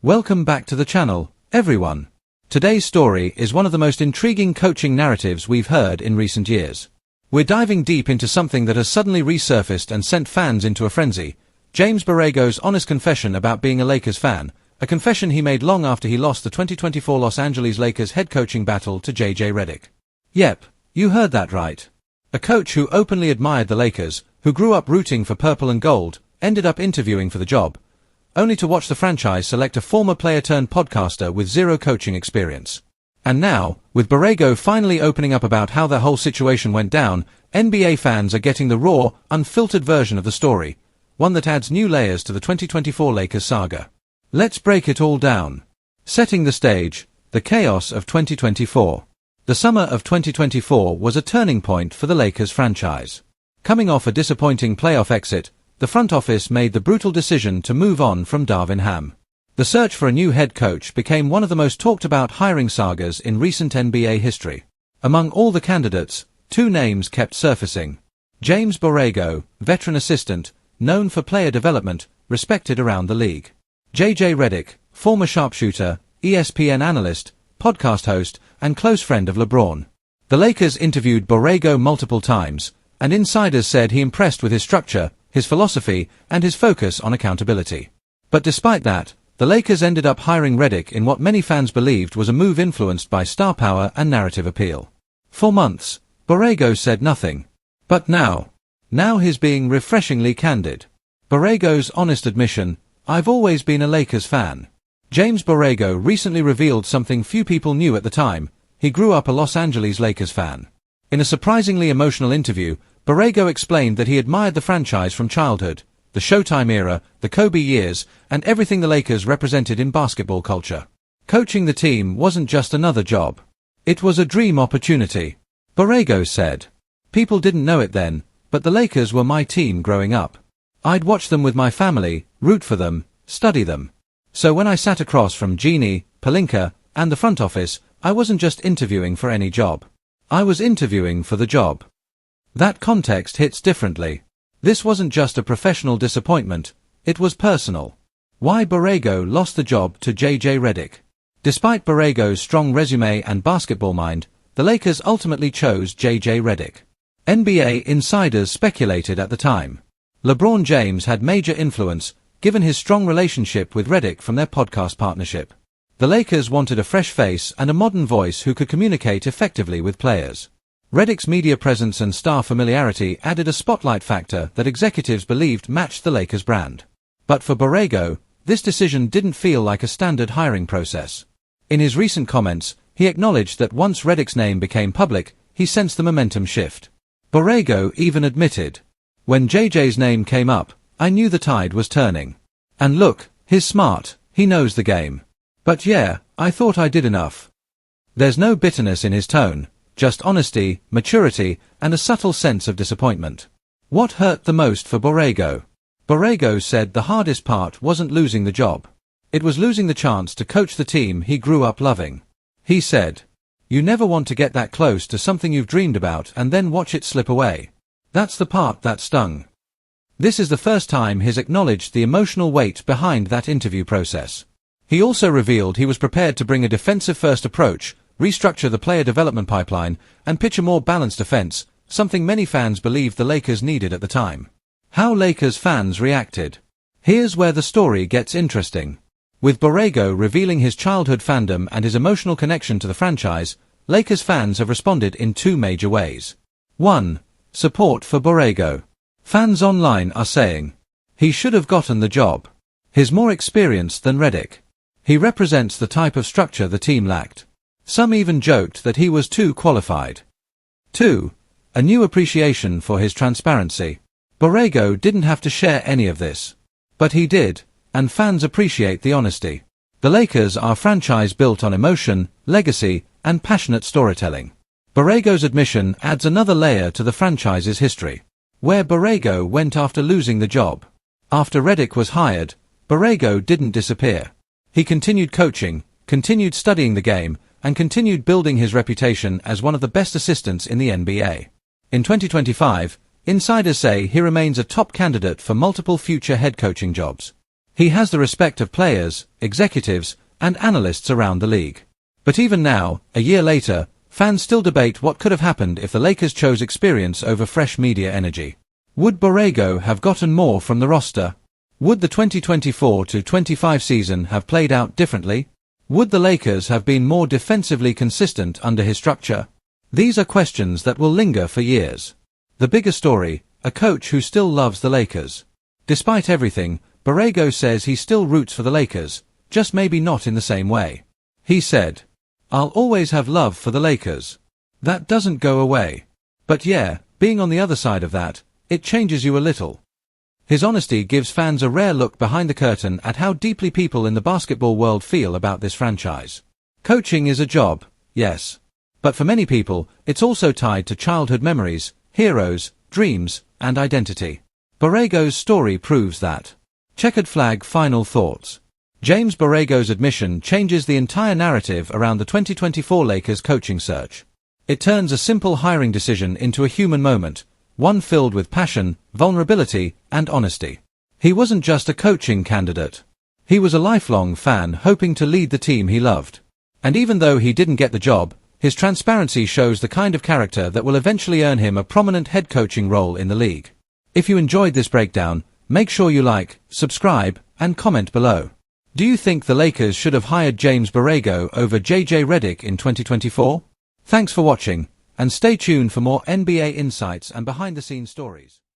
Welcome back to the channel, everyone. Today's story is one of the most intriguing coaching narratives we've heard in recent years. We're diving deep into something that has suddenly resurfaced and sent fans into a frenzy. James Borrego's honest confession about being a Lakers fan, a confession he made long after he lost the 2024 Los Angeles Lakers head coaching battle to JJ Redick. Yep, you heard that right. A coach who openly admired the Lakers, who grew up rooting for purple and gold, ended up interviewing for the job, only to watch the franchise select a former player-turned-podcaster with zero coaching experience. And now, with Borrego finally opening up about how the whole situation went down, NBA fans are getting the raw, unfiltered version of the story, one that adds new layers to the 2024 Lakers saga. Let's break it all down. Setting the stage, the chaos of 2024. The summer of 2024 was a turning point for the Lakers franchise. Coming off a disappointing playoff exit, the front office made the brutal decision to move on from Darvin Ham. The search for a new head coach became one of the most talked-about hiring sagas in recent NBA history. Among all the candidates, two names kept surfacing. James Borrego, veteran assistant, known for player development, respected around the league. JJ Redick, former sharpshooter, ESPN analyst, podcast host, and close friend of LeBron. The Lakers interviewed Borrego multiple times, and insiders said he impressed with his structure, his philosophy, and his focus on accountability. But despite that, the Lakers ended up hiring Redick in what many fans believed was a move influenced by star power and narrative appeal. For months, Borrego said nothing. But now he's being refreshingly candid. Borrego's honest admission, "I've always been a Lakers fan." James Borrego recently revealed something few people knew at the time. He grew up a Los Angeles Lakers fan. In a surprisingly emotional interview, Borrego explained that he admired the franchise from childhood, the Showtime era, the Kobe years, and everything the Lakers represented in basketball culture. Coaching the team wasn't just another job. It was a dream opportunity. Borrego said, "People didn't know it then, but the Lakers were my team growing up. I'd watch them with my family, root for them, study them. So when I sat across from Jeannie, Pelinka, and the front office, I wasn't just interviewing for any job. I was interviewing for the job." That context hits differently. This wasn't just a professional disappointment, it was personal. Why Borrego lost the job to JJ Redick. Despite Borrego's strong resume and basketball mind, the Lakers ultimately chose JJ Redick. NBA insiders speculated at the time. LeBron James had major influence, given his strong relationship with Redick from their podcast partnership. The Lakers wanted a fresh face and a modern voice who could communicate effectively with players. Redick's media presence and star familiarity added a spotlight factor that executives believed matched the Lakers' brand. But for Borrego, this decision didn't feel like a standard hiring process. In his recent comments, he acknowledged that once Redick's name became public, he sensed the momentum shift. Borrego even admitted, "When JJ's name came up, I knew the tide was turning. And look, he's smart, he knows the game. But yeah, I thought I did enough." There's no bitterness in his tone, just honesty, maturity, and a subtle sense of disappointment. What hurt the most for Borrego? Borrego said the hardest part wasn't losing the job. It was losing the chance to coach the team he grew up loving. He said, "You never want to get that close to something you've dreamed about and then watch it slip away. That's the part that stung." This is the first time he's acknowledged the emotional weight behind that interview process. He also revealed he was prepared to bring a defensive-first approach, restructure the player development pipeline, and pitch a more balanced offense, something many fans believed the Lakers needed at the time. How Lakers fans reacted. Here's where the story gets interesting. With Borrego revealing his childhood fandom and his emotional connection to the franchise, Lakers fans have responded in two major ways. 1. Support for Borrego. Fans online are saying, "He should have gotten the job. He's more experienced than Redick. He represents the type of structure the team lacked." Some even joked that he was too qualified. 2. A new appreciation for his transparency. Borrego didn't have to share any of this. But he did, and fans appreciate the honesty. The Lakers are a franchise built on emotion, legacy, and passionate storytelling. Borrego's admission adds another layer to the franchise's history. Where Borrego went after losing the job. After Redick was hired, Borrego didn't disappear. He continued coaching, continued studying the game, and continued building his reputation as one of the best assistants in the NBA. In 2025, insiders say he remains a top candidate for multiple future head coaching jobs. He has the respect of players, executives, and analysts around the league. But even now, a year later, fans still debate what could have happened if the Lakers chose experience over fresh media energy. Would Borrego have gotten more from the roster? Would the 2024-25 season have played out differently? Would the Lakers have been more defensively consistent under his structure? These are questions that will linger for years. The bigger story, a coach who still loves the Lakers. Despite everything, Borrego says he still roots for the Lakers, just maybe not in the same way. He said, "I'll always have love for the Lakers. That doesn't go away. But yeah, being on the other side of that, it changes you a little." His honesty gives fans a rare look behind the curtain at how deeply people in the basketball world feel about this franchise. Coaching is a job, yes. But for many people, it's also tied to childhood memories, heroes, dreams, and identity. Borrego's story proves that. Checkered flag final thoughts. James Borrego's admission changes the entire narrative around the 2024 Lakers coaching search. It turns a simple hiring decision into a human moment, one filled with passion, vulnerability, and honesty. He wasn't just a coaching candidate. He was a lifelong fan hoping to lead the team he loved. And even though he didn't get the job, his transparency shows the kind of character that will eventually earn him a prominent head coaching role in the league. If you enjoyed this breakdown, make sure you like, subscribe, and comment below. Do you think the Lakers should have hired James Borrego over JJ Redick in 2024? Thanks for watching, and stay tuned for more NBA insights and behind-the-scenes stories.